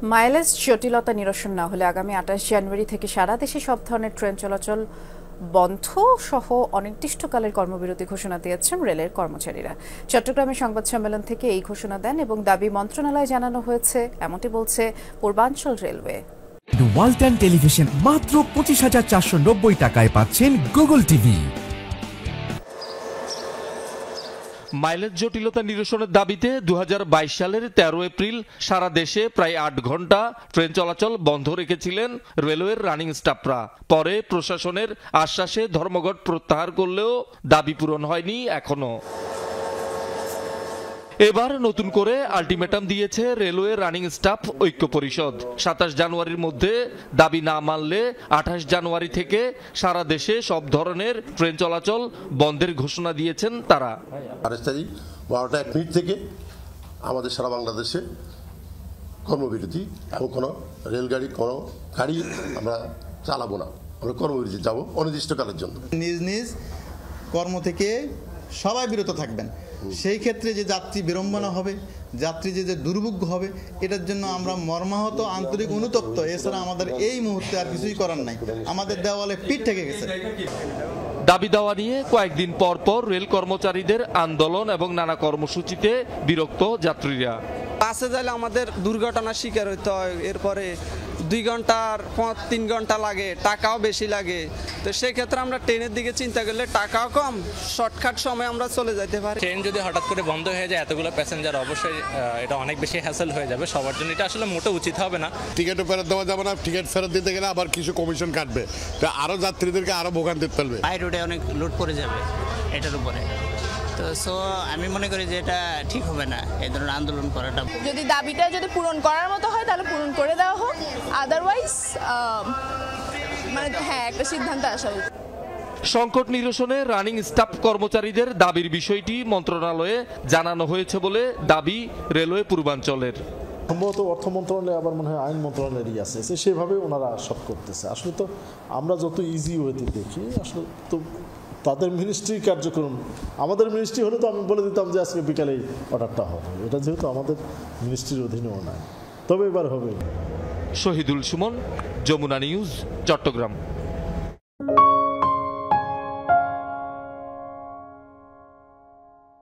Mileage জটিলতা নিরসন না হলে আগামী ২৮ জানুয়ারি থেকে সারা দেশে সব ধরনের ট্রেন চলাচল বন্ধ সহ অনির্দিষ্টকালের কর্মবিরতি ঘোষণা দিয়েছেন রেলের কর্মচারীরা। চট্টগ্রামে সংবাদ সম্মেলন থেকে এই ঘোষণা দেন এবং দাবি মন্ত্রণালয়ে জানানো হয়েছে, এমনটি বলছে পূর্বাঞ্চল রেলওয়ে। ওয়ালটন টেলিভিশন মাত্র ২৫,৪৯০ টাকায় পাচ্ছেন গুগল টিভি। মাইলেজ জটিলতা নিরসনের দাবিতে ২০২২ সালের ১৩ এপ্রিল সারা দেশে প্রায় ৮ ঘন্টা ট্রেন চলাচল বন্ধ রেখেছিলেন রেলওয়ের রানিং স্টাফরা। পরে প্রশাসনের আশ্বাসে ধর্মঘট প্রত্যাহার করলেও দাবি পূরণ হয়নি এখনো। এবার নতুন করে আলটিমেটাম দিয়েছে রেলওয়ে রানিং স্টাফ ঐক্য পরিষদ। ২৭ জানুয়ারির মধ্যে দাবি না মানলে ২৮ জানুয়ারি থেকে সারা দেশে সব ধরনের ট্রেন চলাচল বন্ধের ঘোষণা দিয়েছেন তারা। ২৮ তারিখ ১২টা ১ মিনিট থেকে আমাদের সারা বাংলাদেশে কর্মবিরতি এবং কোনো রেলগাড়ি কোনো গাড়ি আমরা চালাবো না, আমরা কর্মবিরতি যাব অনির্দিষ্টকালের জন্য। নিজ নিজ কর্ম থেকে সবাই বিরত থাকবেন। সেই ক্ষেত্রে যে যাত্রী বিড়ম্বনা হবে, যাত্রী যে দুর্ভোগ হবে, এটার জন্য আমরা মর্মাহত, আন্তরিক অনুতপ্ত। এছাড়া আমাদের এই মুহূর্তে আর কিছুই করার নাই, আমাদের দেওয়ালে পিঠ থেকে গেছে। দাবি দেওয়া নিয়ে কয়েকদিন পর পর রেল কর্মচারীদের আন্দোলন এবং নানা কর্মসূচিতে বিরক্ত যাত্রীরা। বাসে যাইলে আমাদের দুর্ঘটনার শিকার হইতে হয়, এরপরে 2 ঘন্টার 3 ঘন্টা লাগে, টাকাও বেশি লাগে। তো সেই ক্ষেত্রে আমরা ট্রেনের দিকে চিন্তা করলে টাকাও কম, শর্টকাট সময় আমরা চলে যেতে পারি। ট্রেন যদি হঠাৎ করে বন্ধ হয়ে যায় এতগুলো প্যাসেঞ্জার, অবশ্যই এটা অনেক বেশি হ্যাসেল হয়ে যাবে সবার জন্য। এটা আসলে মোটেও উচিত হবে না। টিকিটও ফেরত দেওয়া যাবে না, টিকিট ফেরত দিতে গেলে আবার কিছু কমিশন কাটবে, আরো যাত্রীদেরকে আরো ভোগান্তিতে ফেলবে। হাই রোডে অনেক লোড পড়ে যাবে এটার উপরে। তো আমি মনে করি যে এটা ঠিক হবে না এই ধরনের আন্দোলন করাটা। যদি দাবিটা পূরণ করার মতো হয় তাহলে পূরণ করে দেওয়া হোক, আদারওয়াইজ একটা সিদ্ধান্তে আসা উচিত। সংকট নিরসনে রানিং স্টাফ কর্মচারীদের দাবির বিষয়টি মন্ত্রণালয়ে জানানো হয়েছে বলে দাবি রেলওয়ে পূর্বাঞ্চলের। সম্ভবত অর্থ মন্ত্রণালয়, আবার মনে হয় আইন মন্ত্রণালয়েরই আছে, সেভাবে ওনারা সব করতেছে। আসলে তো আমরা যত ইজি ওয়েতে দেখি, আসলে তো তাদের মিনিস্ট্রি কার্যক্রম, আমাদের মিনিস্ট্রি হলে তো আমি বলে দিতাম যে আজকে বিকালে অর্ডারটা হবে। এটা যেহেতু আমাদের মিনিস্ট্রির অধীনেও নাই, তবে এবার হবে। শহীদুল সুমন, যমুনা নিউজ, চট্টগ্রাম।